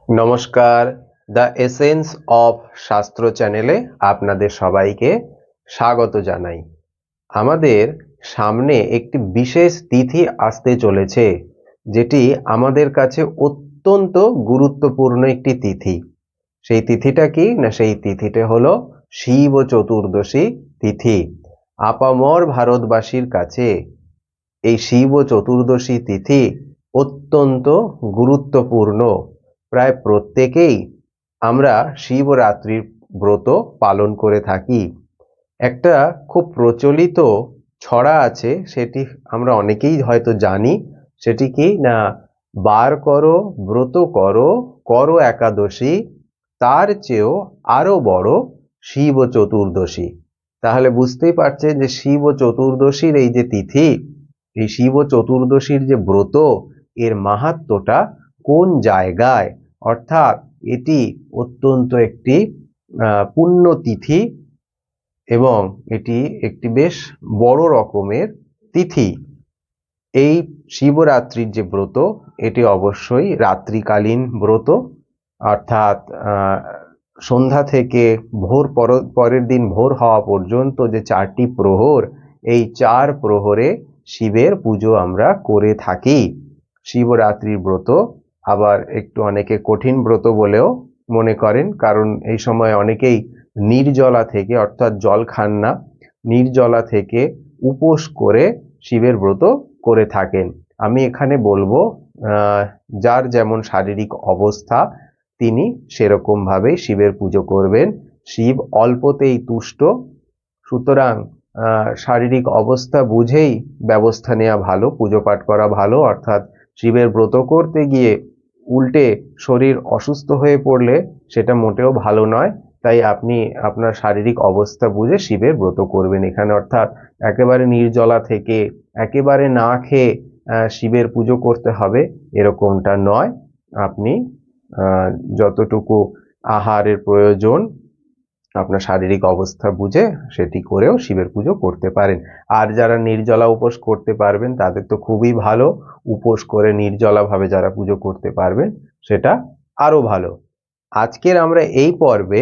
নমস্কার, the essence of শাস্ত্র চ্যানেলে আপনাদের সবাইকে স্বাগত জানাই। আমাদের সামনে একটি বিশেষ তিথি আসতে চলেছে, যেটি আমাদের কাছে অত্যন্ত গুরুত্বপূর্ণ একটি তিথি। সেই তিথিটা কি না, সেই তিথিটা হলো শিব চতুর্দশী তিথি। আপামর ভারতবাসীর কাছে এই শিব চতুর্দশী তিথি অত্যন্ত গুরুত্বপূর্ণ। প্রায় প্রত্যেকেই আমরা শিবরাত্রির ব্রত পালন করে থাকি। একটা খুব প্রচলিত ছড়া আছে, সেটি আমরা অনেকেই হয়তো জানি। সেটি কি না, বার করো ব্রত করো, করো একাদশী, তার চেয়েও আরো বড় শিব চতুর্দশী। তাহলে বুঝতেই পারছেন যে শিব চতুর্দশীর এই যে তিথি, এই শিব চতুর্দশীর যে ব্রত, এর মাহাত্ম্যটা কোন জায়গায়। অর্থাৎ এটি অত্যন্ত একটি পুণ্য তিথি এবং এটি একটি বেশ বড় রকমের তিথি। এই শিবরাত্রির যে ব্রত, এটি অবশ্যই রাত্রিকালীন ব্রত, অর্থাৎ সন্ধ্যা থেকে ভোর পরের দিন ভোর হওয়া পর্যন্ত যে 4টি প্রহর, এই 4 প্রহরে শিবের পুজো আমরা করে থাকি। শিবরাত্রির ব্রত আবার একটু অনেকে কঠিন ব্রত বলেও মনে করেন, কারণ এই সময় অনেকেই নির্জলা থেকে, অর্থাৎ জল খান না, নির্জলা থেকে উপোস করে শিবের ব্রত করে থাকেন। আমি এখানে বলবো যার যেমন শারীরিক অবস্থা তিনি সেরকম ভাবে শিবের পুজো করবেন। শিব অল্পতেই তুষ্ট, সুতরাং শারীরিক অবস্থা বুঝেই ব্যবস্থা নেওয়া ভালো, পুজো পাঠ করা ভালো। অর্থাৎ শিবের ব্রত করতে গিয়ে উল্টে শরীর অসুস্থ হয়ে পড়লে সেটা মোটেও ভালো নয়। তাই আপনি আপনার শারীরিক অবস্থা বুঝে শিবের ব্রত করবেন এখানে। অর্থাৎ একেবারে নির্জলা থেকে একেবারে না খেয়ে শিবের পুজো করতে হবে এরকমটা নয়। আপনি যতটুকু আহারের প্রয়োজন আপনার শারীরিক অবস্থা বুঝে সেটি করেও শিবের পুজো করতে পারেন। আর যারা নির্জলা উপোস করতে পারবেন তাদের তো খুবই ভালো। উপোস করে নির্জলাভাবে যারা পুজো করতে পারবেন সেটা আরো ভালো। আজকের আমরা এই পর্বে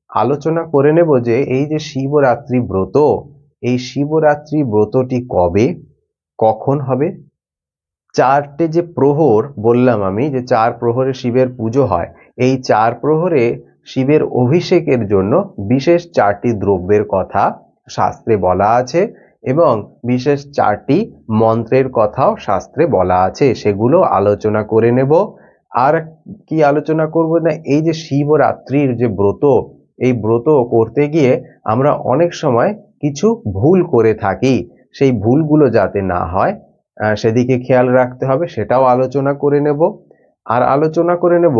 আলোচনা করে নেব যে এই যে শিবরাত্রি ব্রত, এই শিবরাত্রি ব্রতটি কবে কখন হবে। 4টে যে প্রহর বললাম আমি, যে 4 প্রহরে শিবের পুজো হয়, এই 4 প্রহরে শিবের অভিষেকের জন্য বিশেষ 4টি দ্রব্যের কথা শাস্ত্রে বলা আছে এবং বিশেষ 4টি মন্ত্রের কথাও শাস্ত্রে বলা আছে, সেগুলো আলোচনা করে নেব। আর কি আলোচনা করব না, এই যে শিবরাত্রির যে ব্রত, এই ব্রত করতে গিয়ে আমরা অনেক সময় কিছু ভুল করে থাকি। সেই ভুলগুলো যাতে না হয় সেদিকে খেয়াল রাখতে হবে, সেটাও আলোচনা করে নেব। আর আলোচনা করে নেব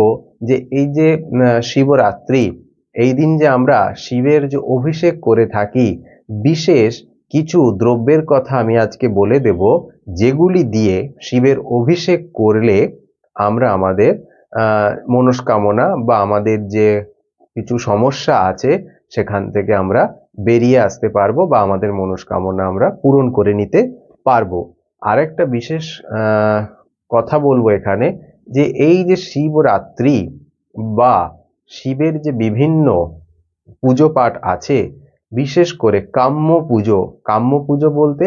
যে এই যে শিবরাত্রি, এই দিন যে আমরা শিবের যে অভিষেক করে থাকি, বিশেষ কিছু দ্রব্যের কথা আমি আজকে বলে দেব, যেগুলি দিয়ে শিবের অভিষেক করলে আমরা আমাদের মনস্কামনা বা আমাদের যে কিছু সমস্যা আছে সেখান থেকে আমরা বেরিয়ে আসতে পারবো বা আমাদের মনস্কামনা আমরা পূরণ করে নিতে পারবো। আরেকটা বিশেষ কথা বলবো এখানে, যে এই যে শিবরাত্রি বা শিবের যে বিভিন্ন পুজো পাঠ আছে, বিশেষ করে কাম্য পুজো। কাম্য পুজো বলতে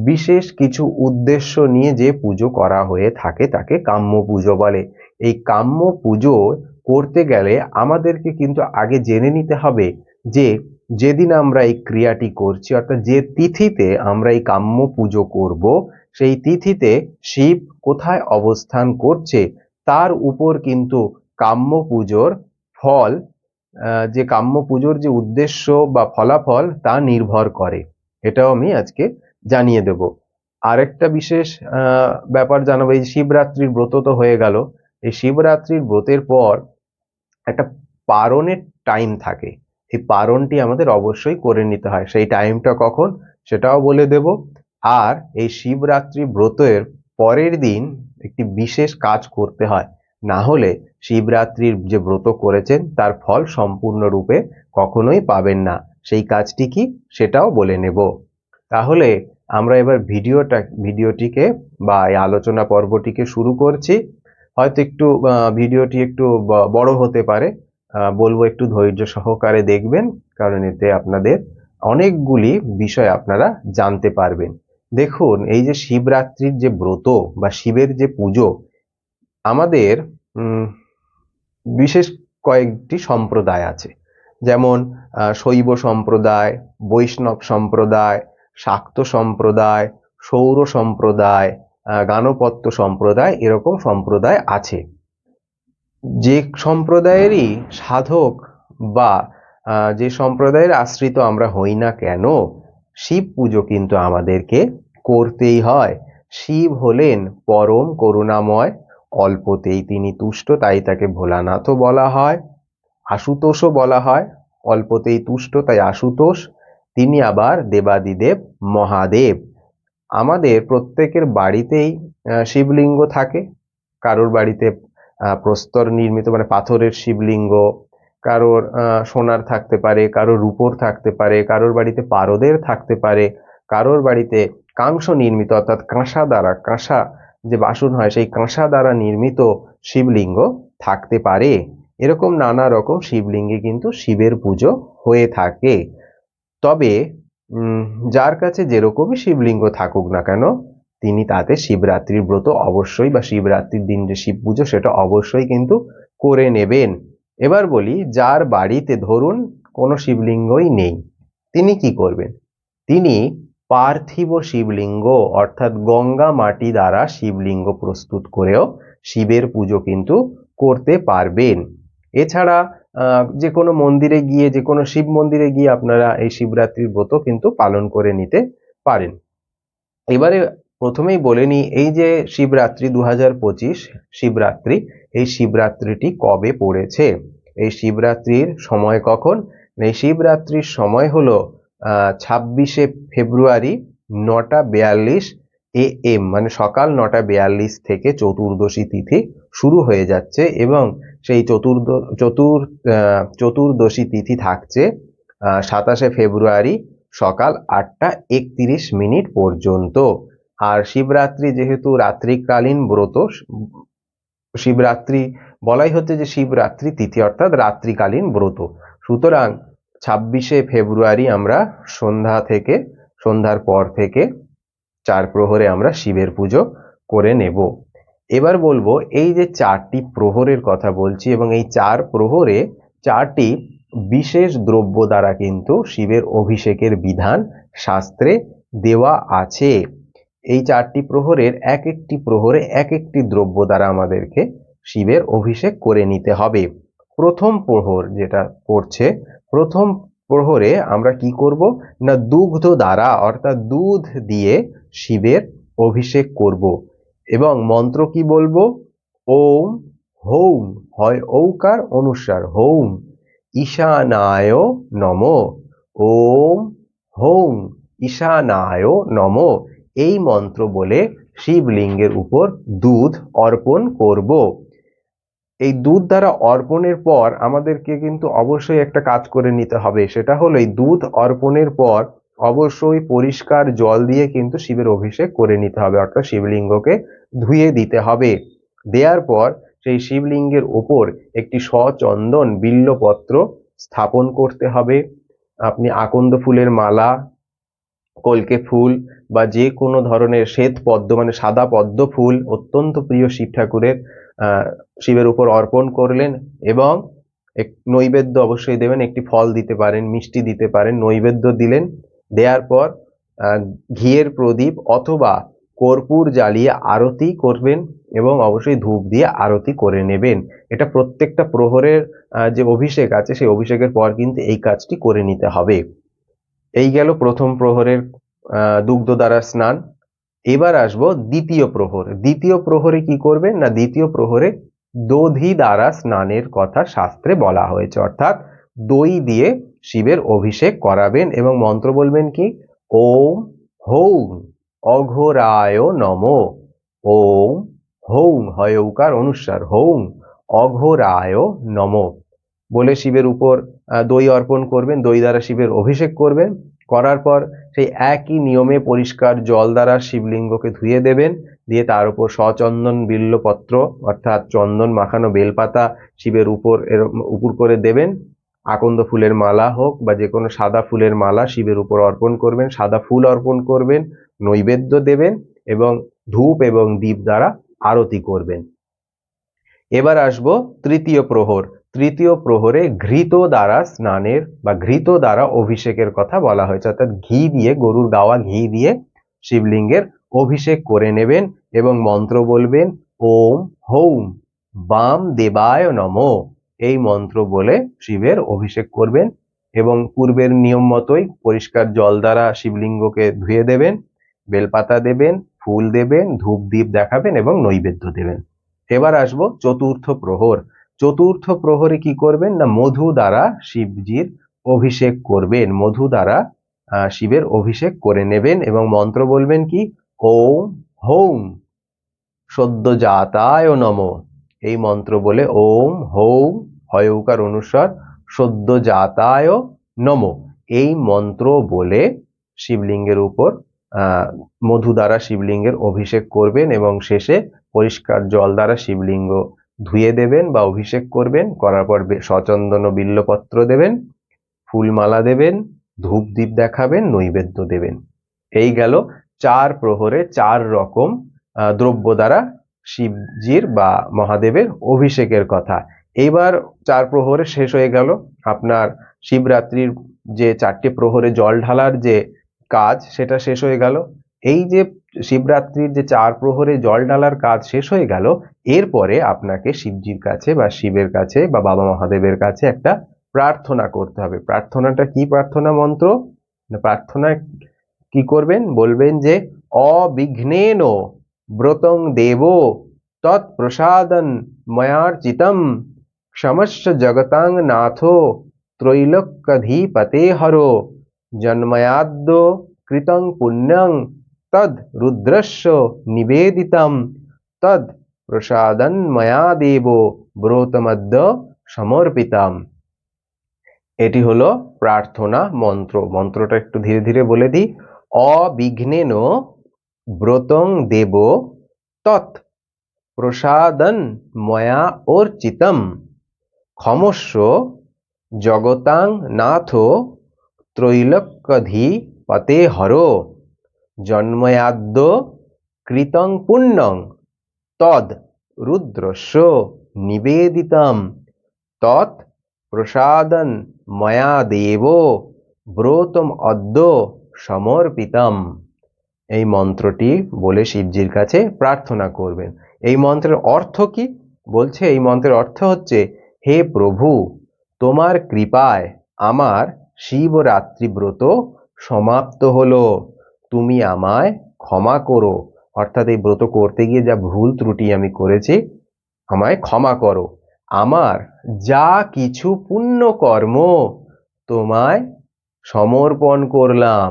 বিশেষ কিছু উদ্দেশ্য নিয়ে যে পুজো করা হয়ে থাকে তাকে কাম্য পুজো বলে। এই কাম্য পুজো করতে গেলে আমাদেরকে কিন্তু আগে জেনে নিতে হবে যে যেদিন আমরা এই ক্রিয়াটি করছি, অর্থাৎ যে তিথিতে আমরা এই কাম্য পুজো করব, সেই তিথিতে শিব কোথায় অবস্থান করছে তার উপর কিন্তু কাম্য পুজোর ফল, যে কাম্য পুজোর যে উদ্দেশ্য বা ফলাফল তা নির্ভর করে। এটাও আমি আজকে জানিয়ে দেব। আরেকটা বিশেষ ব্যাপার জানাবো, এই শিবরাত্রির ব্রত তো হয়ে গেল। এই শিবরাত্রির ব্রতের পর একটা পারণের টাইম থাকে, এই পারণটি আমাদের অবশ্যই করে নিতে হয়। সেই টাইমটা কখন সেটাও বলে দেব। আর এই শিবরাত্রি ব্রতের পরের দিন একটি বিশেষ কাজ করতে হয়, না হলে শিবরাত্রির যে ব্রত করেছেন তার ফল সম্পূর্ণরূপে কখনোই পাবেন না। সেই কাজটি কি সেটাও বলে নেব। তাহলে আমরা এবার ভিডিওটিকে বা এই আলোচনা পর্বটিকে শুরু করছি। হয়তো একটু ভিডিওটি একটু বড় হতে পারে, বলবো একটু ধৈর্য সহকারে দেখবেন, কারণ এতে আপনাদের অনেকগুলি বিষয় আপনারা জানতে পারবেন। দেখুন, এই যে শিবরাত্রির যে ব্রত বা শিবের যে পুজো, আমাদের বিশেষ কয়েকটি সম্প্রদায় আছে, যেমন শৈব সম্প্রদায়, বৈষ্ণব সম্প্রদায়, শাক্ত সম্প্রদায়, সৌর সম্প্রদায়, গাণপত্য সম্প্রদায়, এরকম সম্প্রদায় আছে। যে সম্প্রদায়েরই সাধক বা যে সম্প্রদায়ের আশ্রিত আমরা হই না কেন, শিব পুজো কিন্তু আমাদেরকে করতেই হয়। শিব হলেন পরম করুণাময়, অল্পতেই তিনি তুষ্ট, তাই তাকে ভোলানাথও বলা হয়, আশুতোষও বলা হয়। অল্পতেই তুষ্ট তাই আশুতোষ, তিনি আবার দেবাদিদেব মহাদেব। আমাদের প্রত্যেকের বাড়িতেই শিবলিঙ্গ থাকে। কারোর বাড়িতে প্রস্তর নির্মিত মানে পাথরের শিবলিঙ্গ, কারোর সোনার থাকতে পারে, কারোর রূপোর থাকতে পারে, কারোর বাড়িতে পারদের থাকতে পারে, কারোর বাড়িতে কাংস নির্মিত অর্থাৎ কাঁসা দ্বারা, কাঁসা যে বাসন হয় সেই কাঁসা দ্বারা নির্মিত শিবলিঙ্গ থাকতে পারে। এরকম নানা রকম শিবলিঙ্গে কিন্তু শিবের পুজো হয়ে থাকে। তবে যার কাছে যেরকমই শিবলিঙ্গ থাকুক না কেন, তিনি তাতে শিবরাত্রির ব্রত অবশ্যই বা শিবরাত্রির দিন যে শিব পুজো সেটা অবশ্যই কিন্তু করে নেবেন। এবার বলি, যার বাড়িতে ধরুন কোনো শিবলিঙ্গই নেই, তিনি কি করবেন? তিনি পার্থিব শিবলিঙ্গ অর্থাৎ গঙ্গা মাটি দ্বারা শিবলিঙ্গ প্রস্তুত করেও শিবের পুজো কিন্তু করতে পারবেন। এছাড়া যে কোনো মন্দিরে গিয়ে, যে কোনো শিব মন্দিরে গিয়ে আপনারা এই শিবরাত্রির ব্রত কিন্তু পালন করে নিতে পারেন। এবারে প্রথমেই বলে নিই, এই যে শিবরাত্রি 2025 শিবরাত্রি, এই শিবরাত্রিটি কবে পড়েছে? এই শিবরাত্রির সময় কখন? এই শিবরাত্রির সময় হলো 26শে ফেব্রুয়ারি 9:42 AM, মানে সকাল 9:42 থেকে চতুর্দশী তিথি শুরু হয়ে যাচ্ছে, এবং সেই চতুর্দশী তিথি থাকছে 27শে ফেব্রুয়ারি সকাল 8:31 পর্যন্ত। আর শিবরাত্রি যেহেতু রাত্রিকালীন ব্রত, শিবরাত্রি বলাই হচ্ছে যে শিবরাত্রি তিথি অর্থাৎ রাত্রিকালীন ব্রত, সুতরাং 26শে ফেব্রুয়ারি আমরা সন্ধ্যার পর থেকে 4 প্রহরে আমরা শিবের পুজো করে নেব। এবার বলবো, এই যে 4টি প্রহরের কথা বলছি, এবং এই 4 প্রহরে 4টি বিশেষ দ্রব্য দ্বারা কিন্তু শিবের অভিষেকের বিধান শাস্ত্রে দেওয়া আছে। এই 4টি প্রহরের এক একটি প্রহরে এক একটি দ্রব্য দ্বারা আমাদেরকে শিবের অভিষেক করে নিতে হবে। প্রথম প্রহর যেটা পড়ছে, প্রথম প্রহরে আমরা কি করব না, দুগ্ধ দ্বারা অর্থাৎ দুধ দিয়ে শিবের অভিষেক করব, এবং মন্ত্র কি বলবো? ওম হৌম, হয় ঔকার অনুস্বার, হৌম ঈশানায় নমঃ, ওম হৌম ঈশানায় নমঃ, এই মন্ত্র বলে শিবলিঙ্গের উপর দুধ অর্পণ করব। এই দুধ দ্বারা অর্পণের পর আমাদেরকে কিন্তু অবশ্যই একটা কাজ করে নিতে হবে, সেটা হলো এই দুধ অর্পণের পর অবশ্যই পরিষ্কার জল দিয়ে কিন্তু শিবের অভিষেক করে নিতে হবে, অর্থাৎ শিবলিঙ্গকে ধুয়ে দিতে হবে। দেওয়ার পর সেই শিবলিঙ্গের ওপর একটি সচন্দন বিল্বপত্র স্থাপন করতে হবে। আপনি আকন্দ ফুলের মালা, কলকে ফুল বা যে কোনো ধরনের শ্বেত পদ্ম মানে সাদা পদ্ম ফুল অত্যন্ত প্রিয় শিব ঠাকুরের, শিবের উপর অর্পণ করলেন, এবং নৈবেদ্য অবশ্যই দেবেন, একটি ফল দিতে পারেন, মিষ্টি দিতে পারেন, নৈবেদ্য দিলেন। দেওয়ার পর ঘিয়ের প্রদীপ অথবা কর্পূর জ্বালিয়ে আরতি করবেন, এবং অবশ্যই ধূপ দিয়ে আরতি করে নেবেন। এটা প্রত্যেকটা প্রহরের যে অভিষেক আছে সেই অভিষেকের পর কিন্তু এই কাজটি করে নিতে হবে। এই গেল প্রথম প্রহরের দুগ্ধ দ্বারা স্নান। এবার আসবো দ্বিতীয় প্রহর। দ্বিতীয় প্রহরে কি করবেন না, দ্বিতীয় প্রহরে দধি দ্বারা স্নানের কথা শাস্ত্রে বলা হয়েছে, অর্থাৎ দই দিয়ে শিবের অভিষেক করাবেন, এবং মন্ত্র বলবেন কি, ওম হৌম অঘোরায় নমঃ, ওম হৌম হয় ঔকার অনুস্বার, হৌম অঘোরায় নমঃ বলে শিবের উপর দই অর্পণ করবেন, দই দ্বারা শিবের অভিষেক করবেন। করার পর সেই একই নিয়মে পরিষ্কার জল দ্বারা শিবলিঙ্গকে ধুয়ে দেবেন, দিয়ে তার উপর সচন্দন বিল্লপত্র অর্থাৎ চন্দন মাখানো বেলপাতা শিবের উপর উপর করে দেবেন। আকন্দ ফুলের মালা হোক বা যে কোনো সাদা ফুলের মালা শিবের উপর অর্পণ করবেন, সাদা ফুল অর্পণ করবেন, নৈবেদ্য দেবেন এবং ধূপ এবং দীপ দ্বারা আরতি করবেন। এবার আসবো তৃতীয় প্রহর। তৃতীয় প্রহরে ঘৃত দ্বারা স্নানের বা ঘৃত দ্বারা অভিষেকের কথা বলা হয়েছে, অর্থাৎ ঘি দিয়ে, গরুর গাওয়া ঘি দিয়ে শিবলিঙ্গের অভিষেক করে নেবেন এবং মন্ত্র বলবেন ওম হৌম বাম দেবায় নমো। এই মন্ত্র বলে শিবের অভিষেক করবেন এবং পূর্বের নিয়ম মতোই পরিষ্কার জল দ্বারা শিবলিঙ্গকে ধুয়ে দেবেন, বেলপাতা দেবেন, ফুল দেবেন, ধূপ দীপ দেখাবেন এবং নৈবেদ্য দেবেন। এবার আসবো চতুর্থ প্রহর। চতুর্থ প্রহরে কি করবেন না, মধু দ্বারা শিবজির অভিষেক করবেন, মধু দ্বারা শিবের অভিষেক করে নেবেন এবং মন্ত্র বলবেন কি ওম হৌম সদ্যজাতায় নমঃ। এই মন্ত্র বলে ওম হৌম হয়ৌকার অনুস্বার সদ্যজাতায় নমঃ এই মন্ত্র বলে শিবলিঙ্গের উপর মধু দ্বারা শিবলিঙ্গের অভিষেক করবেন এবং শেষে পরিষ্কার জল দ্বারা শিবলিঙ্গ ধুয়ে দেবেন বা অভিষেক করবেন। করার পর সচন্দন ও বিল্লপত্র দেবেন, ফুলমালা দেবেন, ধূপ দীপ দেখাবেন, নৈবেদ্য দেবেন। এই গেল চার প্রহরে চার রকম দ্রব্য দ্বারা শিবজির বা মহাদেবের অভিষেকের কথা। এইবার চার প্রহরে শেষ হয়ে গেল আপনার শিবরাত্রির যে চারটে প্রহরে জল ঢালার যে কাজ সেটা শেষ হয়ে গেল। এই যে শিবরাত্রির যে চার প্রহরে জল ঢালার কাজ শেষ হয়ে গেল, এরপরে আপনাকে শিবজির কাছে বা শিবের কাছে বা বাবা মহাদেবের কাছে একটা প্রার্থনা করতে হবে। প্রার্থনাটা কি প্রার্থনা মন্ত্র? প্রার্থনা কি করবেন, বলবেন যে অবিঘ্নেন ব্রতং দেব তৎপ্রসাদন ময়ার্চিতম সমস্ত জগতাং নাথো ত্রৈলোক্যধীপতে হরো জন্ময়াদ্য কৃতং পুণ্যং তদ রুদ্রস্য নিবেদিতম তদ প্রসাদন ময়া দেব ব্রতমদ্য সমর্পিতম। এটি হলো প্রার্থনা মন্ত্র। মন্ত্রটা একটু ধীরে ধীরে বলে দিই। অবিঘ্নেন ব্রতং দেব তৎ প্রসাদন ময়া অর্চিতম ক্ষমস্ব জগতাং নাথ ত্রৈলোক্যধীপতে হরো জন্ময়াদ্য কৃতং পুণ্যং তদ রুদ্রস্য নিবেদিতম তৎ প্রসাদন ময়া দেব ব্রতম অদ্য সমর্পিতম। এই মন্ত্রটি বলে শিবজির কাছে প্রার্থনা করবেন। এই মন্ত্রের অর্থ কি? বলছে এই মন্ত্রের অর্থ হচ্ছে, হে প্রভু, তোমার কৃপায় আমার শিবরাত্রি ব্রত সমাপ্ত হলো, তুমি আমায় ক্ষমা করো। অর্থাৎ এই ব্রত করতে গিয়ে যা ভুল ত্রুটি আমি করেছি আমায় ক্ষমা করো। আমার যা কিছু পুণ্য কর্ম তোমায় সমর্পণ করলাম,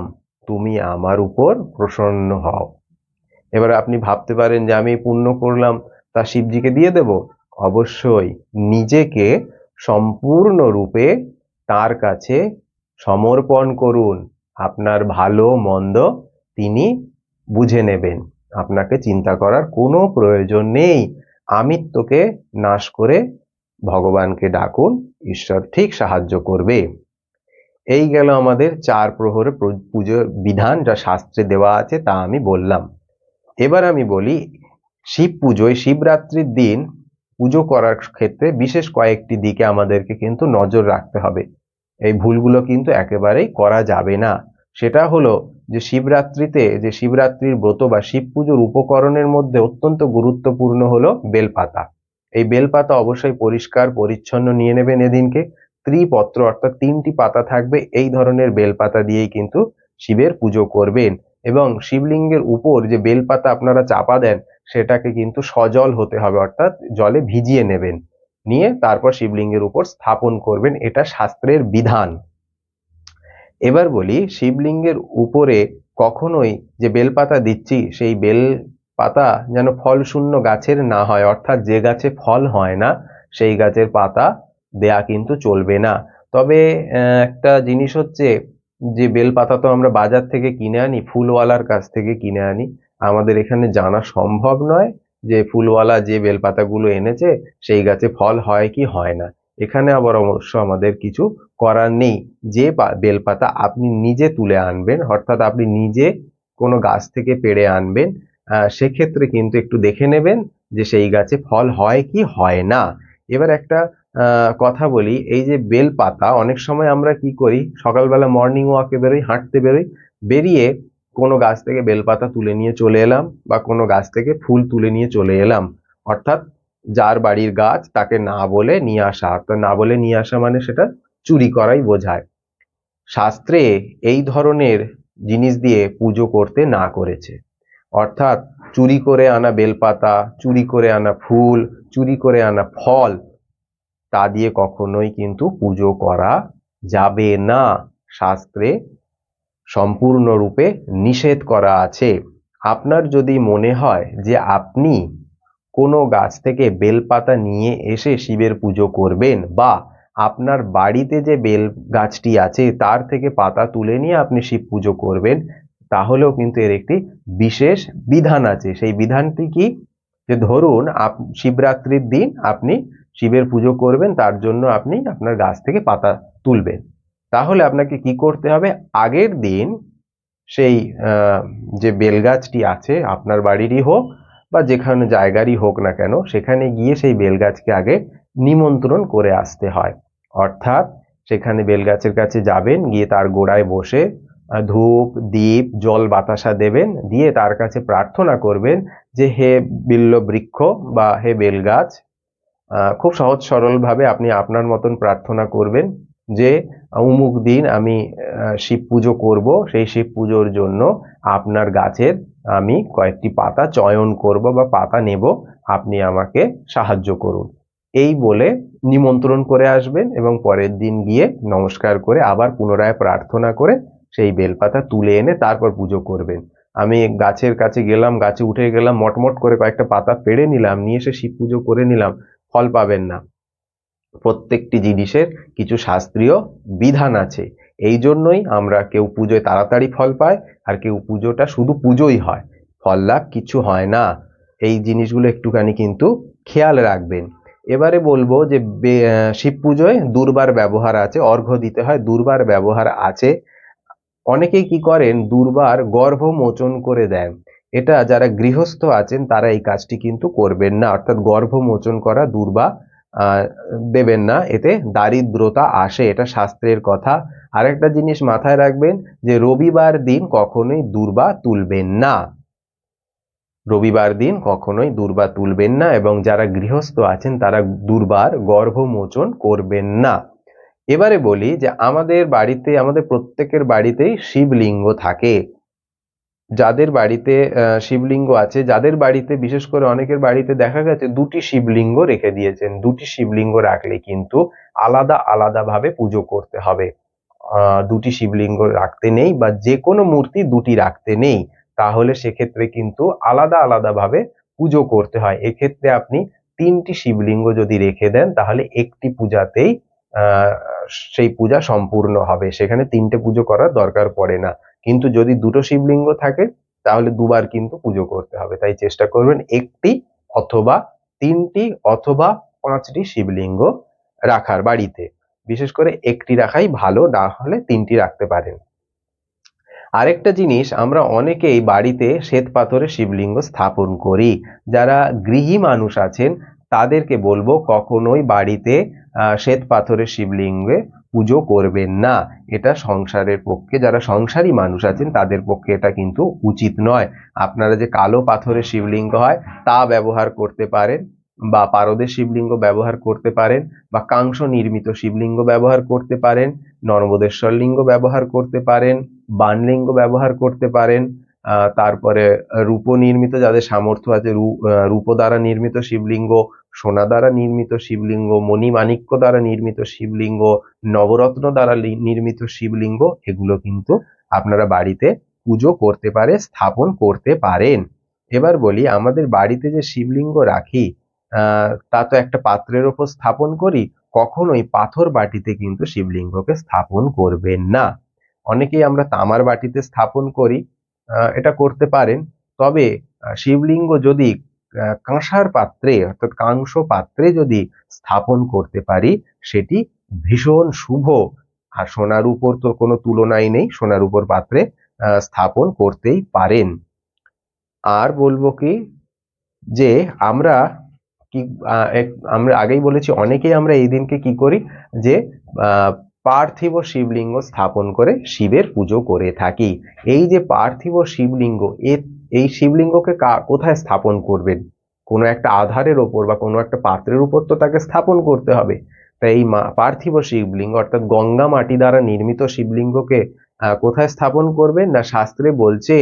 তুমি আমার উপর প্রসন্ন হও। এবার আপনি ভাবতে পারেন যে আমি পুণ্য করলাম তা শিবজিকে দিয়ে দেব? অবশ্যই নিজেকে সম্পূর্ণরূপে তার কাছে সমর্পণ করুন। আপনার ভালো মন্দ তিনি বুঝে নেবেন, আপনাকে চিন্তা করার কোনো প্রয়োজন নেই। আমিত্বকে নাশ করে ভগবানকে ডাকুন, ঈশ্বর ঠিক সাহায্য করবে। এই গেল আমাদের চার প্রহরে পুজোর বিধান, যা শাস্ত্রে দেওয়া আছে তা আমি বললাম। এবার আমি বলি শিব পুজোয় শিবরাত্রির দিন পুজো করার ক্ষেত্রে বিশেষ কয়েকটি দিকে আমাদেরকে কিন্তু নজর রাখতে হবে। এই ভুলগুলো কিন্তু একেবারেই করা যাবে না। সেটা হলো যে শিবরাত্রিতে যে শিবরাত্রির ব্রত বা শিব পুজোর উপকরণের মধ্যে অত্যন্ত গুরুত্বপূর্ণ হলো বেলপাতা। এই বেলপাতা অবশ্যই পরিষ্কার পরিচ্ছন্ন নিয়ে নেবেন এদিনকে। ত্রিপত্র অর্থাৎ 3টি পাতা থাকবে, এই ধরনের বেলপাতা দিয়েই কিন্তু শিবের পুজো করবেন। এবং শিবলিঙ্গের উপর যে বেলপাতা আপনারা চাপা দেন সেটাকে কিন্তু সজল হতে হবে, অর্থাৎ জলে ভিজিয়ে নেবেন, নিয়ে তারপর শিবলিঙ্গের উপর স্থাপন করবেন। এটা শাস্ত্রের বিধান। এবার বলি শিবলিঙ্গের উপরে কখনোই যে বেলপাতা দিচ্ছি সেই বেলপাতা যেন ফল শূন্য গাছের না হয়, অর্থাৎ যে গাছে ফল হয় না সেই গাছের পাতা দেয়া কিন্তু চলবে না। তবে একটা জিনিস হচ্ছে যে বেলপাতা তো আমরা বাজার থেকে কিনে আনি, ফুলওয়ালার কাছ থেকে কিনে আনি। আমাদের এখানে জানা সম্ভব নয় যে ফুলওয়ালা যে বেলপাতাগুলো এনেছে সেই গাছে ফল হয় কি হয় না। এখানে আবার অবশ্য আমাদের কিছু করার নেই। যে বেলপাতা আপনি নিজে তুলে আনবেন, অর্থাৎ আপনি নিজে কোনো গাছ থেকে পেড়ে আনবেন, সেক্ষেত্রে কিন্তু একটু দেখে নেবেন যে সেই গাছে ফল হয় কি হয় না। এবার একটা কথা বলি, এই যে বেলপাতা অনেক সময় আমরা কি করি, সকালবেলা মর্নিং ওয়াকে বেরোই, হাঁটতে বেরোই, বেরিয়ে কোনো গাছ থেকে বেলপাতা তুলে নিয়ে চলে এলাম বা কোনো গাছ থেকে ফুল তুলে নিয়ে চলে এলাম, অর্থাৎ যার বাড়ির গাছ তাকে না বলে নিয়ে আসা, তো না বলে নিয়ে আসা মানে সেটা চুরি করাই বোঝায়। শাস্ত্রে এই ধরনের জিনিস দিয়ে পুজো করতে না করেছে, অর্থাৎ চুরি করে আনা বেলপাতা, চুরি করে আনা ফুল, চুরি করে আনা ফল, তা দিয়ে কখনোই কিন্তু পুজো করা যাবে না। শাস্ত্রে সম্পূর্ণরূপে নিষেধ করা আছে। আপনার যদি মনে হয় যে আপনি কোনো গাছ থেকে বেলপাতা নিয়ে এসে শিবের পুজো করবেন, বা আপনার বাড়িতে যে বেল গাছটি আছে তার থেকে পাতা তুলে নিয়ে আপনি শিব পুজো করবেন, তাহলেও কিন্তু এর একটি বিশেষ বিধান আছে। সেই বিধানটি কি, যে ধরুন শিবরাত্রির দিন আপনি শিবের পুজো করবেন, তার জন্য আপনি আপনার গাছ থেকে পাতা তুলবেন, তাহলে আপনাকে কি করতে হবে, আগের দিন সেই যে বেলগাছটি আছে আপনার বাড়িরই হোক বা যেখানে জায়গারই হোক না কেন, সেখানে গিয়ে সেই বেলগাছকে আগে নিমন্ত্রণ করে আসতে হয়। অর্থাৎ সেখানে বেলগাছের কাছে যাবেন, গিয়ে তার গোড়ায় বসে ধূপ দীপ জল বাতাসা দেবেন, দিয়ে তার কাছে প্রার্থনা করবেন যে হে বিল্ল বৃক্ষ বা হে বেলগাছ, খুব সহজ সরল ভাবে আপনি আপনার মতন প্রার্থনা করবেন যে অমুক দিন আমি শিব পুজো করব, সেই শিব পুজোর জন্য আপনার গাছের আমি কয়েকটি পাতা চয়ন করব বা পাতা নেব, আপনি আমাকে সাহায্য করুন, এই বলে নিমন্ত্রণ করে আসবেন এবং পরের দিন গিয়ে নমস্কার করে আবার পুনরায় প্রার্থনা করে সেই বেলপাতা তুলে এনে তারপর পুজো করবেন। আমি গাছের কাছে গেলাম, গাছে উঠে গেলাম, মটমট করে কয়েকটা পাতা পেড়ে নিলাম, নিয়ে এসে শিব পুজো করে নিলাম, ফল পাবেন না। প্রত্যেকটি জিনিসের কিছু শাস্ত্রীয় বিধান আছে। এই জন্যই আমরা কেউ পুজোয় তাড়াতাড়ি ফল পায়, আর কেউ পুজোটা শুধু পুজোই হয়, ফল লাভ কিছু হয় না। এই জিনিসগুলো একটুখানি কিন্তু খেয়াল রাখবেন। এবারে বলবো যে শিব পুজোয় দুর্বার ব্যবহার আছে, অর্ঘ্য দিতে হয়, দুর্বার ব্যবহার আছে। অনেকেই কি করেন, দুর্বার গর্ভ মোচন করে দেন। এটা যারা গৃহস্থ আছেন তারা এই কাজটি কিন্তু করবেন না, অর্থাৎ গর্ভ মোচন করা দুর্বা দেবেন না, এতে দারিদ্রতা আসে, এটা শাস্ত্রের কথা। আরেকটা জিনিস মাথায় রাখবেন যে রবিবার দিন কখনোই দুর্বা তুলবেন না, রবিবার দিন কখনোই দুর্বা তুলবেন না, এবং যারা গৃহস্থ আছেন তারা দুর্বার গর্ভ মোচন করবেন না। এবারে বলি যে আমাদের বাড়িতে, আমাদের প্রত্যেকের বাড়িতেই শিবলিঙ্গ থাকে। যাদের বাড়িতে শিবলিঙ্গ আছে, যাদের বাড়িতে বিশেষ করে অনেকের বাড়িতে দেখা গেছে দুটি শিবলিঙ্গ রেখে দিয়েছেন, দুটি শিবলিঙ্গ রাখলে কিন্তু আলাদা আলাদা ভাবে পুজো করতে হবে। দুটি শিবলিঙ্গ রাখতে নেই, বা যে কোনো মূর্তি দুটি রাখতে নেই, তাহলে সেক্ষেত্রে কিন্তু আলাদা আলাদা ভাবে পুজো করতে হয়। এক্ষেত্রে আপনি তিনটি শিবলিঙ্গ যদি রেখে দেন তাহলে একটি পূজাতেই আহ সেই পূজা সম্পূর্ণ হবে, সেখানে তিনটে পুজো করার দরকার পড়ে না। কিন্তু যদি দুটো শিবলিঙ্গ থাকে তাহলে দুবার কিন্তু পুজো করতে হবে, তাই চেষ্টা করবেন একটি অথবা তিনটি অথবা পাঁচটি শিবলিঙ্গ রাখার বাড়িতে। বিশেষ করে একটি রাখাই ভালো, না হলে তিনটি রাখতে পারেন। আরেকটা জিনিস, আমরা অনেকেই বাড়িতে শ্বেত পাথরের শিবলিঙ্গ স্থাপন করি। যারা গৃহী মানুষ আছেন তাদেরকে বলবো কখনোই বাড়িতে শ্বেত পাথরের শিবলিঙ্গে পুজো করবেন না। এটা সংসারের পক্ষে, যারা সংসারী মানুষ আছেন তাদের পক্ষে এটা কিন্তু উচিত নয়। আপনারা যে কালো পাথরের শিবলিঙ্গ হয় তা ব্যবহার করতে পারেন, বা পারদের শিবলিঙ্গ ব্যবহার করতে পারেন, বা কাংস নির্মিত শিবলিঙ্গ ব্যবহার করতে পারেন, নর্মদেশ্বর লিঙ্গ ব্যবহার করতে পারেন, বানলিঙ্গ ব্যবহার করতে পারেন, তারপরে রূপ নির্মিত, যাদের সামর্থ্য আছে রূপ দ্বারা নির্মিত শিবলিঙ্গ, সোনা দ্বারা নির্মিত শিবলিঙ্গ, মণিমাণিক্য দ্বারা নির্মিত শিবলিঙ্গ, নবরত্ন দ্বারা নির্মিত শিবলিঙ্গ, এগুলো কিন্তু আপনারা বাড়িতে পুজো করতে পারে, স্থাপন করতে পারেন। এবার বলি, আমাদের বাড়িতে যে শিবলিঙ্গ রাখি তা তো একটা পাত্রের ওপর স্থাপন করি, কখনোই পাথর বাটিতে কিন্তু শিবলিঙ্গকে স্থাপন করবেন না। অনেকেই আমরা তামার বাটিতে স্থাপন করি, এটা করতে পারেন, তবে শিবলিঙ্গ যদি কাঁসার পাত্রে অর্থাৎ কাংস পাত্রে যদি স্থাপন করতে পারি সেটি ভীষণ শুভ। আর সোনার উপর তো কোনো তুলনাই নেই, সোনার উপর পাত্রে স্থাপন করতেই পারেন। আর বলবো কি যে আমরা কি আমরা আগেই বলেছি অনেকেই আমরা এই দিনকে কি করি যে পার্থিব শিবলিঙ্গ স্থাপন করে শিবের পুজো করে থাকি। এই যে পার্থিব শিবলিঙ্গ, এই শিবলিঙ্গকে কোথায় স্থাপন করবেন? কোনো একটা আধারের ওপর বা কোনো একটা পাত্রের উপর তো তাকে স্থাপন করতে হবে। তাই এই পার্থিব শিবলিঙ্গ অর্থাৎ গঙ্গা মাটি দ্বারা নির্মিত শিবলিঙ্গকে কোথায় স্থাপন করবেন? না, শাস্ত্রে বলছে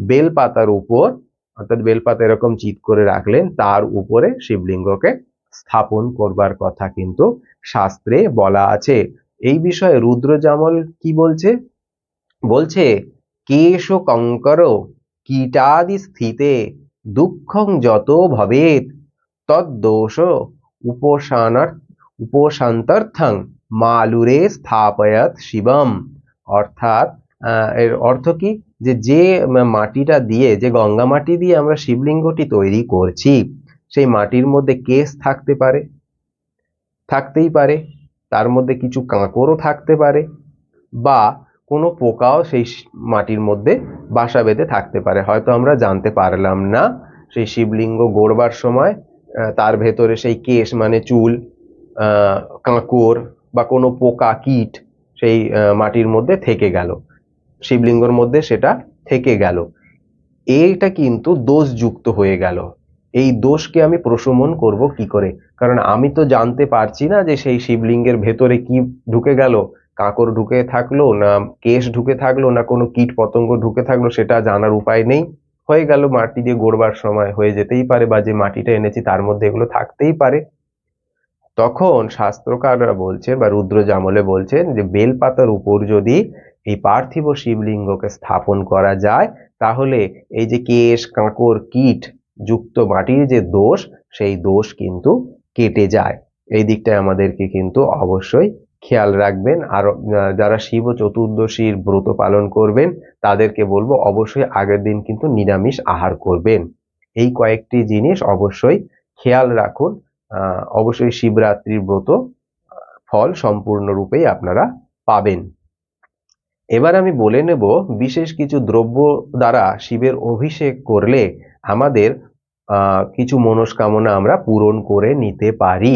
বেলপাতার উপর, অর্থাৎ বেলপাতা এরকম চিৎ করে রাখলেন, তার উপরে শিবলিঙ্গকে স্থাপন করবার কথা কিন্তু শাস্ত্রে বলা আছে। এই বিষয়ে রুদ্রজামল কি বলছে? বলছে কেশ কঙ্কর কীটাদি স্থিতে দুঃখং যত ভবেত তদ্দোষ উপশান্তর্থং মালুরে স্থাপয়ত শিবম। অর্থাৎ এর অর্থ কি যে মাটিটা দিয়ে, যে গঙ্গা মাটি দিয়ে আমরা শিবলিঙ্গটি তৈরি করছি, সেই মাটির মধ্যে কেশ থাকতে পারে, থাকতেই পারে, তার মধ্যে কিছু কাঁকরও থাকতে পারে, বা কোনো পোকাও সেই মাটির মধ্যে বাসা বেঁধে থাকতে পারে। হয়তো আমরা জানতে পারলাম না, সেই শিবলিঙ্গ গড়বার সময় তার ভেতরে সেই কেশ মানে চুল, কাঁকর বা কোনো পোকা কীট সেই মাটির মধ্যে থেকে গেল, শিবলিঙ্গর মধ্যে সেটা থেকে গেল। এইটা কিন্তু দোষযুক্ত হয়ে গেল। এই দোষকে আমি প্রশমন করব কি করে? কারণ আমি তো জানতে পারছি না যে সেই শিবলিঙ্গের ভেতরে কি ঢুকে গেল, কাঁকর ঢুকে থাকলো না কেশ ঢুকে থাকলো না কোনো কীট পতঙ্গ ঢুকে থাকলো, সেটা জানার উপায় নেই। হয়ে গেল মাটি দিয়ে গড়বার সময়, হয়ে যেতেই পারে, বা যে মাটিটা এনেছি তার মধ্যে এগুলো থাকতেই পারে। তখন শাস্ত্রকাররা বলছেন বা রুদ্রজামলে বলছেন যে বেলপাতার উপর যদি এই পার্থিব শিবলিঙ্গকে স্থাপন করা যায়, তাহলে এই যে কেশ কাঁকর কীট যুক্ত মাটির যে দোষ, সেই দোষ কিন্তু কেটে যায়। এই দিকটায় আমাদেরকে কিন্তু অবশ্যই খেয়াল রাখবেন। আর যারা শিব চতুর্দশীর ব্রত পালন করবেন তাদেরকে বলবো অবশ্যই আগের দিন কিন্তু নিরামিষ আহার করবেন। এই কয়েকটি জিনিস অবশ্যই খেয়াল রাখুন। অবশ্যই শিবরাত্রির ব্রত ফল সম্পূর্ণরূপেই আপনারা পাবেন। এবার আমি বলে নেব বিশেষ কিছু দ্রব্য দ্বারা শিবের অভিষেক করলে আমাদের কিছু মনস্কামনা আমরা পূরণ করে নিতে পারি।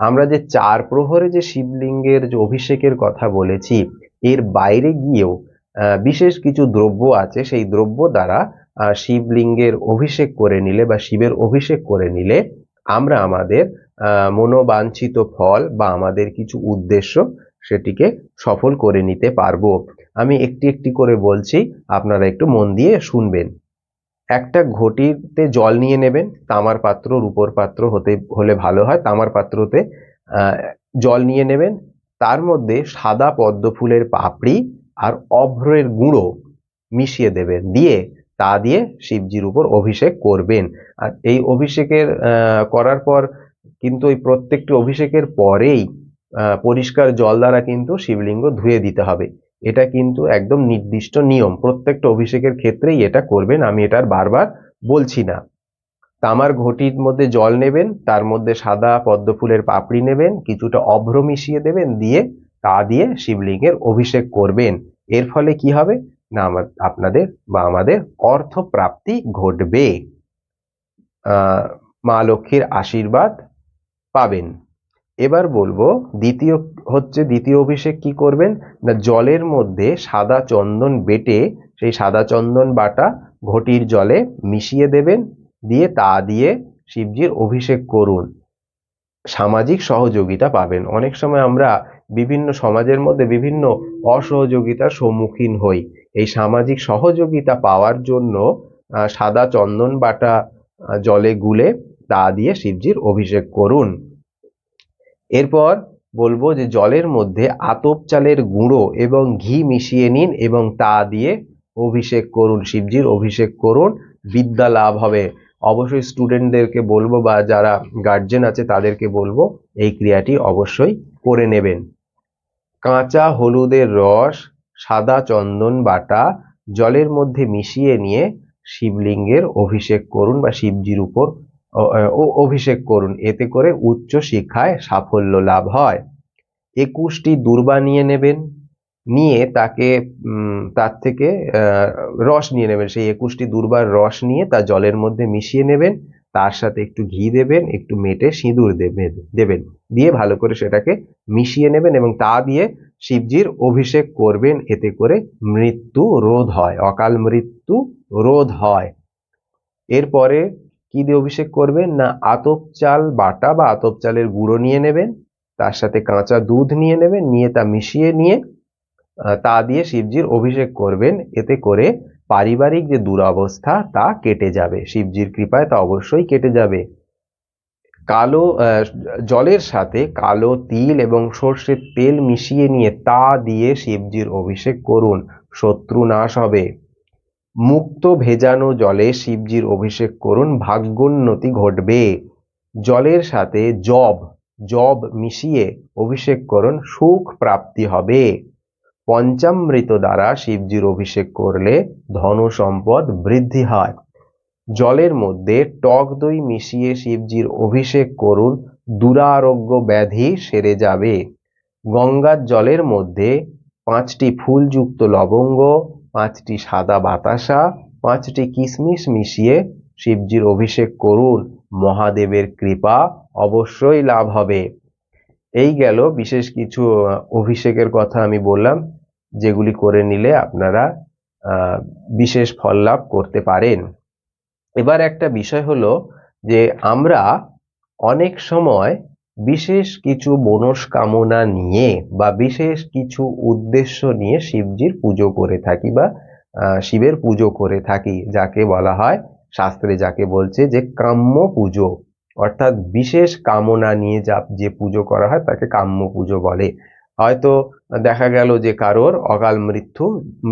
আমরা যে 4 প্রহরে যে শিবলিঙ্গের যে অভিষেকের কথা বলেছি, এর বাইরে গিয়েও বিশেষ কিছু দ্রব্য আছে, সেই দ্রব্য দ্বারা শিবলিঙ্গের অভিষেক করে নিলে বা শিবের অভিষেক করে নিলে আমরা আমাদের মনোবাঞ্ছিত ফল বা আমাদের কিছু উদ্দেশ্য সেটিকে সফল করে নিতে পারবো। আমি একটি একটি করে বলছি, আপনারা একটু মন দিয়ে শুনবেন। একটা ঘটিতে জল নিয়ে নেবেন, তামার পাত্র রূপোর পাত্র হলে ভালো হয়। তামার পাত্রতে জল নিয়ে নেবেন, তার মধ্যে সাদা পদ্ম ফুলের পাপড়ি আর অভ্রের গুঁড়ো মিশিয়ে দেবেন, দিয়ে তা দিয়ে শিবজির উপর অভিষেক করবেন। আর এই অভিষেকের করার পর কিন্তু ওই প্রত্যেকটি অভিষেকের পরেই পরিষ্কার জল দ্বারা কিন্তু শিবলিঙ্গ ধুয়ে দিতে হবে। এটা কিন্তু একদম নির্দিষ্ট নিয়ম, প্রত্যেকটা অভিষেকের ক্ষেত্রেই এটা করবেন, আমি এটার বারবার বলছি না। তামার ঘটির মধ্যে জল নেবেন, তার মধ্যে সাদা পদ্ম ফুলের পাপড়ি নেবেন, কিছুটা অভ্র মিশিয়ে দেবেন, দিয়ে তা দিয়ে শিবলিঙ্গের অভিষেক করবেন। এর ফলে কি হবে না, আপনাদের বা আমাদের অর্থ প্রাপ্তি ঘটবে, মা লক্ষ্মীর আশীর্বাদ পাবেন। এবার বলবো দ্বিতীয় অভিষেক কি করবেন না, জলের মধ্যে সাদা চন্দন বেটে সেই সাদা চন্দন বাটা ঘটির জলে মিশিয়ে দেবেন, দিয়ে তা দিয়ে শিবজির অভিষেক করুন। সামাজিক সহযোগিতা পাবেন। অনেক সময় আমরা বিভিন্ন সমাজের মধ্যে বিভিন্ন অসহযোগিতার সম্মুখীন হই। এই সামাজিক সহযোগিতা পাওয়ার জন্য সাদা চন্দন বাটা জলে গুলে তা দিয়ে শিবজির অভিষেক করুন। এরপর বলবো যে জলের মধ্যে আতপ চালের গুঁড়ো এবং ঘি মিশিয়ে নিন এবং তা দিয়ে অভিষেক করুন, শিবজির অভিষেক করুন, বিদ্যা লাভ হবে। অবশ্যই স্টুডেন্টদেরকে বলবো বা যারা গার্জেন আছে তাদেরকে বলবো এই ক্রিয়াটি অবশ্যই করে নেবেন। কাঁচা হলুদের রস, সাদা চন্দন বাটা জলের মধ্যে মিশিয়ে নিয়ে শিবলিঙ্গের অভিষেক করুন বা শিবজির উপর অভিষেক করুন, এতে করে উচ্চ শিক্ষায় সাফল্য লাভ হয়। 21টি দূর্বা নিয়ে নেবেন, নিয়ে তাকে তার থেকে রস নিয়ে নেবেন, সেই 21টি দূর্বার রস নিয়ে তা জলের মধ্যে মিশিয়ে নেবেন, তার সাথে একটু ঘি দেবেন, একটু মেটে সিঁদুর দেবেন, দিয়ে ভালো করে সেটাকে মিশিয়ে নেবেন এবং তা দিয়ে শিবজির অভিষেক করবেন, এতে করে মৃত্যু রোধ হয়, অকাল মৃত্যু রোধ হয়। এরপরে কি দিয়ে অভিষেক করবেন না, আতপ চাল বাটা বা আতপ চালের গুঁড়ো নিয়ে নেবেন, তার সাথে কাঁচা দুধ নিয়ে নেবেন, নিয়ে তা মিশিয়ে নিয়ে তা দিয়ে শিবজির অভিষেক করবেন, এতে করে পারিবারিক যে দুরবস্থা তা কেটে যাবে, শিবজির কৃপায় তা অবশ্যই কেটে যাবে। কালো জলের সাথে কালো তিল এবং সর্ষের তেল মিশিয়ে নিয়ে তা দিয়ে শিবজির অভিষেক করুন, শত্রু নাশ হবে। মুক্ত ভেজানো জলে শিবজির অভিষেক করুন, ভাগ্যোন্নতি ঘটবে। জলের সাথে জব মিশিয়ে অভিষেক করুন, সুখ প্রাপ্তি হবে। পঞ্চামৃত দ্বারা শিবজির অভিষেক করলে ধন সম্পদ বৃদ্ধি হয়। জলের মধ্যে টক দই মিশিয়ে শিবজির অভিষেক করুন, দুরারোগ্য ব্যাধি সেরে যাবে। গঙ্গার জলের মধ্যে 5টি ফুলযুক্ত লবঙ্গ, 5টি সাদা বাতাসা, 5টি কিশমিশ মিশিয়ে শিবজির অভিষেক করুন, মহাদেবের কৃপা অবশ্যই লাভ হবে। এই গেল বিশেষ কিছু অভিষেকের কথা আমি বললাম, যেগুলি করে নিলে আপনারা বিশেষ ফল লাভ করতে পারেন। এবার একটা বিষয় হলো যে আমরা অনেক সময় বিশেষ কিছু মনস্কামনা নিয়ে বা বিশেষ কিছু উদ্দেশ্য নিয়ে শিবজির পুজো করে থাকি বা শিবের পুজো করে থাকি, যাকে বলা হয় শাস্ত্রে যাকে বলছে যে কাম্য পুজো, অর্থাৎ বিশেষ কামনা নিয়ে যে পুজো করা হয় তাকে কাম্য পুজো বলে। হয়তো দেখা গেল যে কারোর অকাল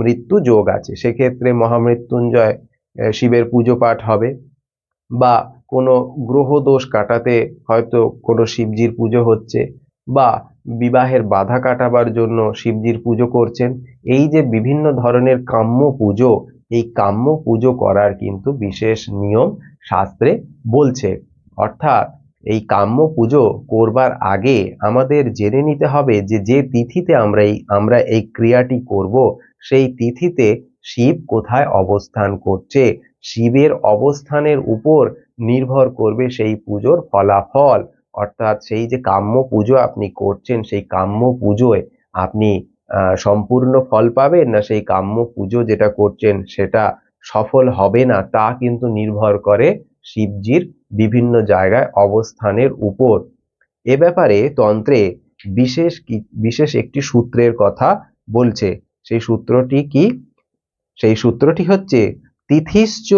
মৃত্যু যোগ আছে, সেক্ষেত্রে মহামৃত্যুঞ্জয় শিবের পুজো পাঠ হবে, বা কোনো গ্রহ দোষ কাটাতে হয়তো কোনো শিবজির পুজো হচ্ছে, বা বিবাহের বাধা কাটাবার জন্য শিবজির পুজো করছেন। এই যে বিভিন্ন ধরনের কাম্য পুজো, এই কাম্য পুজো করার কিন্তু বিশেষ নিয়ম শাস্ত্রে বলছে। অর্থাৎ এই কাম্য পুজো করবার আগে আমাদের জেনে নিতে হবে যে যে তিথিতে আমরা এই ক্রিয়াটি করব, সেই তিথিতে শিব কোথায় অবস্থান করছে। শিবের অবস্থানের উপর নির্ভর করবে সেই পুজোর ফলাফল। অর্থাৎ সেই যে কাম্য পুজো আপনি করছেন, সেই কাম্য পুজোয় আপনি সম্পূর্ণ ফল পাবেন, না সেই কাম্য পুজো যেটা করছেন সেটা সফল হবে না, তা কিন্তু নির্ভর করে শিবজির বিভিন্ন জায়গায় অবস্থানের উপর। এ ব্যাপারে তন্ত্রে বিশেষ একটি সূত্রের কথা বলছে। সেই সূত্রটি কি? সেই সূত্রটি হচ্ছে তিথিশ্চ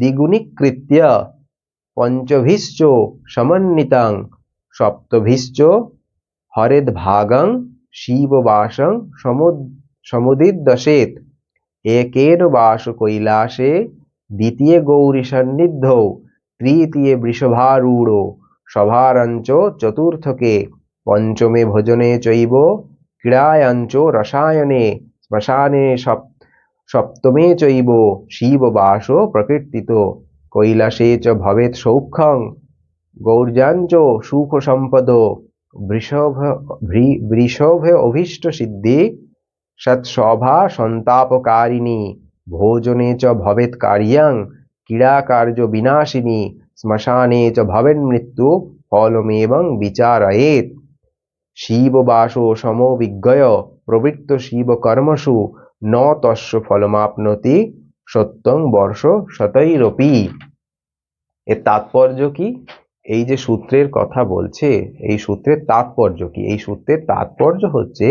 দ্বিগুণীকৃত্য পঞ্চভিশ্চ সমন্বিতাং সপ্তভিশ্চ হরেদ্ভাগং শিববাসং সমুদিদ্যসেত একেন বাস কৈলাসে দ্বিতীয় গৌরী সন্নিধৌ তৃতীয় বৃষভারূঢ় সভারঞ্চ চতুর্থকে পঞ্চমে ভোজনে চৈব ক্রীড়ায়াঞ্চ রসায়নে শ্মশানে সপ্তমে চৈব শিববাস প্রকীর্তিত কৈলাসে চ ভবেৎ সৌখ্যং গৌর্যাঞ্চ সুখ সম্পদ বৃষভ অভীষ্ট সিদ্ধি সৎসভা সন্তাপকারিণী ভোজনে চ ভবেৎ কার্যাং ক্রীড়া কার্য বিনাশিনী শ্মশানে চ ভবেন মৃত্যু ফলমেবং বিচারয়েৎ শিববাসো সমবিজ্ঞয় প্রবৃত্ত শিবকর্মসু ন তস্য ফলমাপ্নোতি সত্যং বর্ষ শতৈরপি। এর তাৎপর্য কি? এই যে সূত্রের কথা বলছে, এই সূত্রের তাৎপর্য কি? এই সূত্রের তাৎপর্য হচ্ছে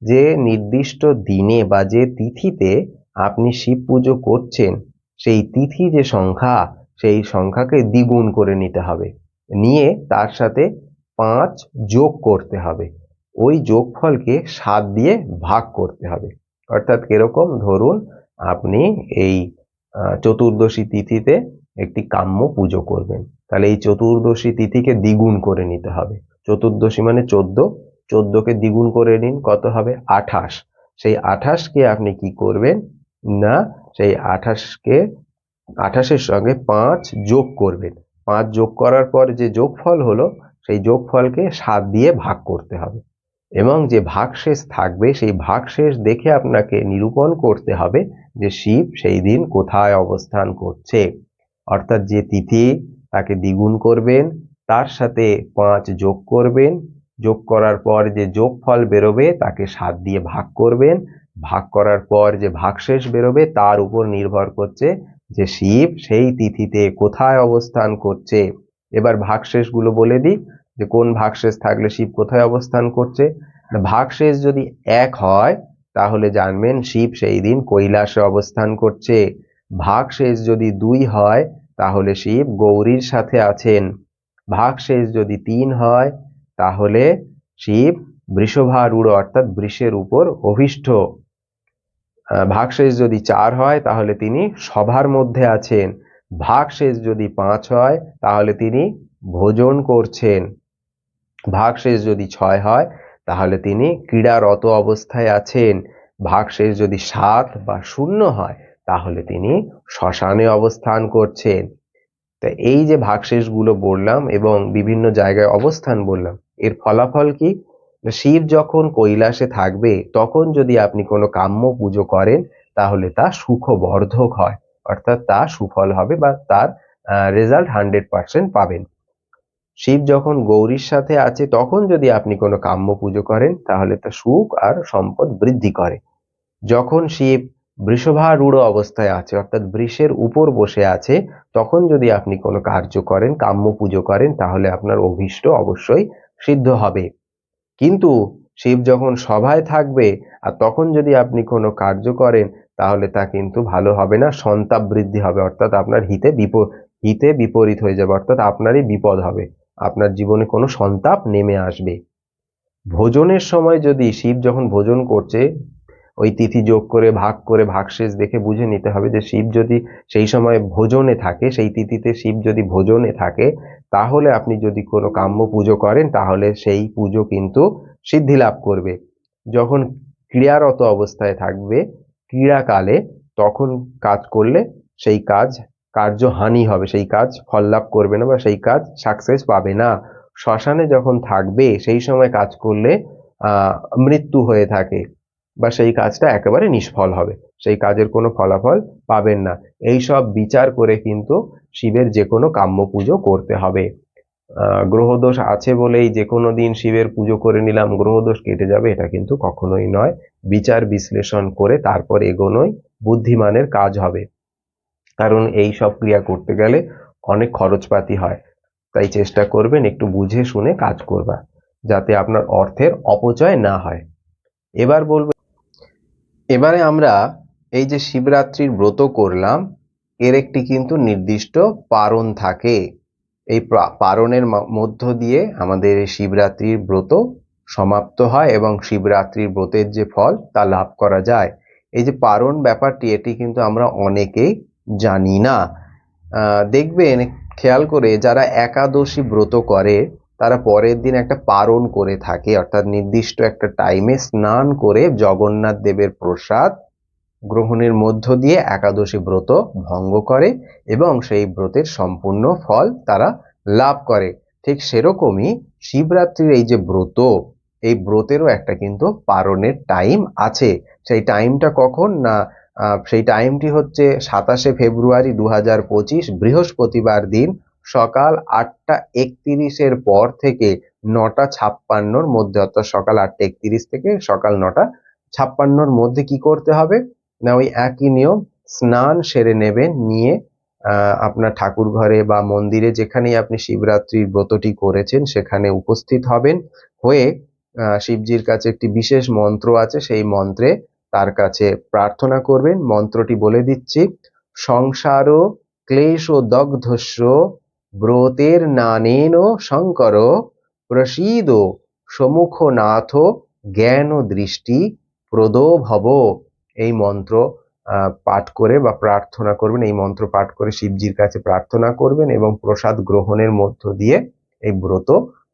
যে নির্দিষ্ট দিনে বা যে তিথিতে আপনি শিব পুজো করছেন, সেই তিথি যে সংখ্যা, সেই সংখ্যাকে দ্বিগুণ করে নিতে হবে, নিয়ে তার সাথে 5 যোগ করতে হবে, ওই যোগফলকে 7 দিয়ে ভাগ করতে হবে। অর্থাৎ কিরকম? ধরুন আপনি এই চতুর্দশী তিথিতে একটি কাম্য পুজো করবেন, তাহলে এই চতুর্দশী তিথিকে দ্বিগুণ করে নিতে হবে। চতুর্দশী মানে 14, 14কে দ্বিগুণ করে নিন, কত হবে? 28। সেই 28কে আপনি কি করবেন না, সেই 28কে 28-এর সঙ্গে 5 যোগ করবেন। 5 যোগ করার পর যে যোগফল হলো সেই যোগফলকে 7 দিয়ে ভাগ করতে হবে এবং যে ভাগশেষ থাকবে সেই ভাগশেষ দেখে আপনাকে নিরূপণ করতে হবে যে শিব সেই দিন কোথায় অবস্থান করছে। অর্থাৎ যে তিথি তাকে দ্বিগুণ করবেন, তার সাথে 5 যোগ করবেন, যোগ করার পর যে যোগফল বেরোবে তাকে 7 দিয়ে ভাগ করবেন, ভাগ করার পর যে ভাগশেষ বেরোবে তার উপর নির্ভর করছে যে শিব সেই তিথিতে কোথায় অবস্থান করছে। এবার ভাগশেষগুলো বলে দিই যে কোন ভাগশেষ থাকলে শিব কোথায় অবস্থান করছে। ভাগশেষ যদি 1 হয় তাহলে জানবেন শিব সেই দিন কৈলাসে অবস্থান করছে। ভাগশেষ যদি 2 হয় তাহলে শিব গৌরীর সাথে আছেন। ভাগশেষ যদি 3 হয় তাহলে শিব বৃষভারূঢ় অর্থাৎ বৃষের উপর অভিষ্ঠ। ভাগশেষ যদি 4 হয় তাহলে তিনি সভার মধ্যে আছেন। ভাগশেষ যদি 5 হয় তাহলে তিনি ভোজন করছেন। ভাগশেষ যদি 6 হয় তাহলে তিনি ক্রীড়ারত অবস্থায় আছেন। ভাগশেষ যদি 7 বা 0 হয় তাহলে তিনি শ্মশানে অবস্থান করছেন। তা এই যে ভাগশেষগুলো বললাম এবং বিভিন্ন জায়গায় অবস্থান বললাম, এর ফলাফল কি? শিব যখন কৈলাসে থাকবে তখন যদি আপনি কোনো কাম্য পুজো করেন তাহলে তা সুখবর্ধক হয়, অর্থাৎ তা সুফল হবে বা তার রেজাল্ট 100% পাবেন। শিব যখন গৌরীর সাথে আছে তখন যদি আপনি কোনো কাম্য পুজো করেন তাহলে তা সুখ আর সম্পদ বৃদ্ধি করে। যখন শিব বৃষভারূঢ় অবস্থায় আছে অর্থাৎ বৃষের উপর বসে আছে তখন যদি আপনি কোনো কার্য করেন, কাম্য পুজো করেন তাহলে আপনার অভীষ্ট অবশ্যই সিদ্ধ হবে। কিন্তু শিব যখন সভায় থাকবে আর তখন যদি আপনি কোনো কার্য করেন তাহলে তা কিন্তু ভালো হবে না, সন্তাপ বৃদ্ধি হবে অর্থাৎ আপনার হিতে বিপরীত হয়ে যাবে, অর্থাৎ আপনারই বিপদ হবে, আপনার জীবনে কোনো সন্তাপ নেমে আসবে। ভোজনের সময় যদি শিব যখন ভোজন করছে ওই তিথি যোগ করে ভাগশেষ দেখে বুঝে নিতে হবে যে শিব যদি সেই সময় ভোজনে থাকে, সেই তিথিতে শিব যদি ভোজনে থাকে তাহলে আপনি যদি কোনো কাম্য পুজো করেন তাহলে সেই পুজো কিন্তু সিদ্ধি লাভ করবে। যখন ক্রিয়ারত অবস্থায় থাকবে ক্রীড়াকালে তখন কাজ করলে সেই কার্যহানি হবে, সেই কাজ ফল লাভ করবে না বা সেই কাজ সাকসেস পাবে না। শ্মশানে যখন থাকবে সেই সময় কাজ করলে মৃত্যু হয়ে থাকে বা সেই কাজটা একেবারে নিষ্ফল হবে, সেই কাজের কোনো ফলাফল পাবেন না। এই সব বিচার করে কিন্তু শিবের যে কোনো কাম্য পুজো করতে হবে। গ্রহদোষ আছে বলেই যে কোনো দিন শিবের পুজো করে নিলাম গ্রহদোষ কেটে যাবে এটা কিন্তু কখনোই নয়। বিচার বিশ্লেষণ করে তারপর এগোনোই বুদ্ধিমানের কাজ হবে, কারণ এই সব ক্রিয়া করতে গেলে অনেক খরচপাতি হয়। তাই চেষ্টা করবেন একটু বুঝে শুনে কাজ করবার, যাতে আপনার অর্থের অপচয় না হয়। এবারে আমরা এই যে শিবরাত্রির ব্রত করলাম এর একটি কিন্তু নির্দিষ্ট পারণ থাকে। এই পারণের মধ্য দিয়ে আমাদের এই শিবরাত্রির ব্রত সমাপ্ত হয় এবং শিবরাত্রির ব্রতের যে ফল তা লাভ করা যায়। এই যে পারণ ব্যাপারটি এটি কিন্তু আমরা অনেকেই জানি না। দেখবেন খেয়াল করে যারা একাদশী ব্রত করে তারা পরের দিন একটা পারণ করে থাকে, অর্থাৎ নির্দিষ্ট একটা টাইমে স্নান করে জগন্নাথ দেবের প্রসাদ গ্রহণের মধ্য দিয়ে একাদশী ব্রত ভঙ্গ করে এবং সেই ব্রতের সম্পূর্ণ ফল তারা লাভ করে। ঠিক সেরকমই শিবরাত্রির এই যে ব্রত, এই ব্রতেরও একটা কিন্তু পারণের টাইম আছে। সেই টাইমটা কখন না, সেই টাইমটি হচ্ছে 27শে ফেব্রুয়ারি 2025 বৃহস্পতিবার দিন সকাল 8:31 পর থেকে 9:56 মধ্যে, অর্থাৎ সকাল 8:31 থেকে সকাল 9:56 মধ্যে কি করতে হবে না ওই একই নিয়ম, স্নান সেরে নেবেন, নিয়ে আপনার ঠাকুর ঘরে বা মন্দিরে যেখানেই আপনি শিবরাত্রির ব্রতটি করেছেন সেখানে উপস্থিত হবেন, হয়ে শিবজির কাছে একটি বিশেষ মন্ত্র আছে সেই মন্ত্রে তার কাছে প্রার্থনা করবেন। মন্ত্রটি বলে দিচ্ছি: সংসার ক্লেশ দগ্ধস্য ব্রতের নানেন শঙ্কর প্রসীদ সমুখনাথ জ্ঞান দৃষ্টি প্রদো ভব। এই মন্ত্র পাঠ করে বা প্রার্থনা করবেন, এই মন্ত্র পাঠ করে শিবজির কাছে প্রার্থনা করবেন এবং প্রসাদ গ্রহণের মধ্য দিয়ে এই ব্রত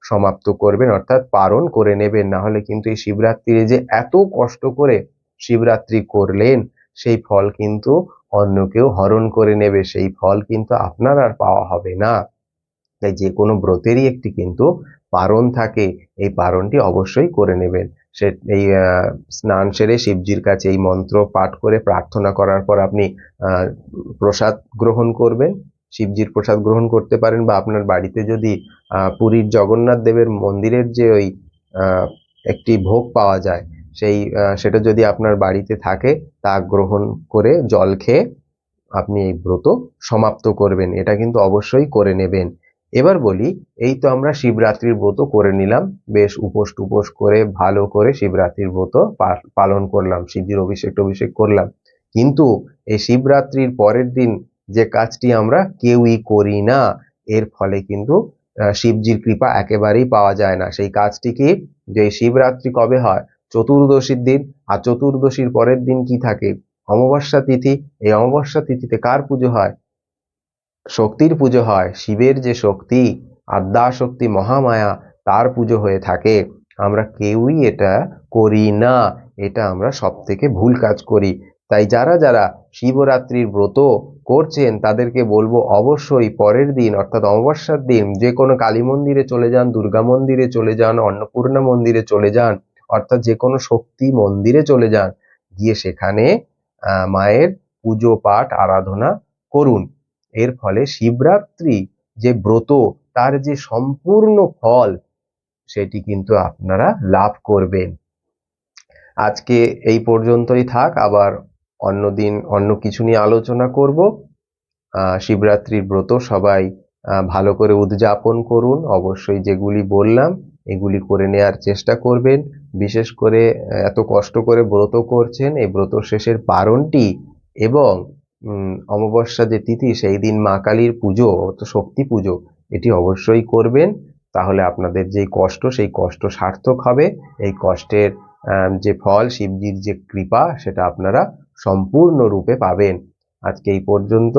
সমাপ্ত করবেন, অর্থাৎ পারণ করে নেবেন। না হলে কিন্তু এই শিবরাত্রিরে যে এত কষ্ট করে শিবরাত্রি করলেন সেই ফল কিন্তু অন্য কেউ হরণ করে নেবে, সেই ফল কিন্তু আপনার আর পাওয়া হবে না। তাই যে কোনো ব্রতেরই একটি কিন্তু পারণ থাকে, এই পারণটি অবশ্যই করে নেবেন। সে এই স্নান সেরে শিবজির কাছে এই মন্ত্র পাঠ করে প্রার্থনা করার পর আপনি প্রসাদ গ্রহণ করবেন। শিবজির প্রসাদ গ্রহণ করতে পারেন, বা আপনার বাড়িতে যদি পুরীর জগন্নাথ দেবের মন্দিরের যে ওই একটি ভোগ পাওয়া যায়, সেটা যদি আপনার বাড়িতে থাকে, তা গ্রহণ করে জল খেয়ে আপনি এই ব্রত সমাপ্ত করবেন। এটা কিন্তু অবশ্যই করে নেবেন। এবার বলি, এই তো আমরা শিবরাত্রির ব্রত করে নিলাম, বেশ উপোস টুপোস করে ভালো করে শিবরাত্রির ব্রত পালন করলাম, শিবজির অভিষেক করলাম। কিন্তু এই শিবরাত্রির পরের দিন যে কাজটি আমরা কেউই করি না, এর ফলে কিন্তু শিবজির কৃপা একেবারেই পাওয়া যায় না। সেই কাজটি কি, যে শিবরাত্রি কবে হয়? চতুর্দশীর দিন। আর চতুর্দশীর পরের দিন কি থাকে? অমাবস্যা তিথি। এই অমাবস্যা তিথিতে কার পুজো হয়? শক্তির পুজো হয়। শিবের যে শক্তি, আদ্যা শক্তি মহামায়া, তার পুজো হয়ে থাকে। আমরা কেউই এটা করি না। এটা আমরা সব থেকে ভুল কাজ করি। তাই যারা যারা শিবরাত্রির ব্রত করছেন তাদেরকে বলবো, অবশ্যই পরের দিন অর্থাৎ অমাবস্যার দিন যে কোনো কালী মন্দিরে চলে যান, দুর্গা মন্দিরে চলে যান, অন্নপূর্ণা মন্দিরে চলে যান, অর্থাৎ যে কোনো শক্তি মন্দিরে চলে যান, গিয়ে সেখানে মায়ের পুজো পাঠ আরাধনা করুন। এর ফলে শিবরাত্রি যে ব্রত, তার যে সম্পূর্ণ ফল, সেটি কিন্তু আপনারা লাভ করবেন। আজকে এই পর্যন্তই থাক, আবার অন্যদিন অন্য কিছু নিয়ে আলোচনা করব। শিবরাত্রির ব্রত সবাই ভালো করে উদযাপন করুন। অবশ্যই যেগুলি বললাম এগুলি করে নেওয়ার চেষ্টা করবেন। বিশেষ করে এত কষ্ট করে ব্রত করছেন, এই ব্রত শেষের পারণটি এবং অমাবস্যা যে তিথি, সেই দিন মা কালীর পুজো, তো শক্তি পুজো, এটি অবশ্যই করবেন। তাহলে আপনাদের যেই কষ্ট, সেই কষ্ট সার্থক হবে। এই কষ্টের যে ফল, শিবজির যে কৃপা, সেটা আপনারা সম্পূর্ণরূপে পাবেন। আজকে এই পর্যন্ত।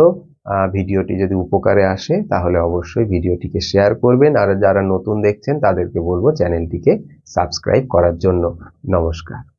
ভিডিওটি যদি উপকারে আসে তাহলে অবশ্যই ভিডিওটিকে শেয়ার করবেন, আর যারা নতুন দেখছেন তাদেরকে বলবো চ্যানেলটিকে সাবস্ক্রাইব করার জন্য। নমস্কার।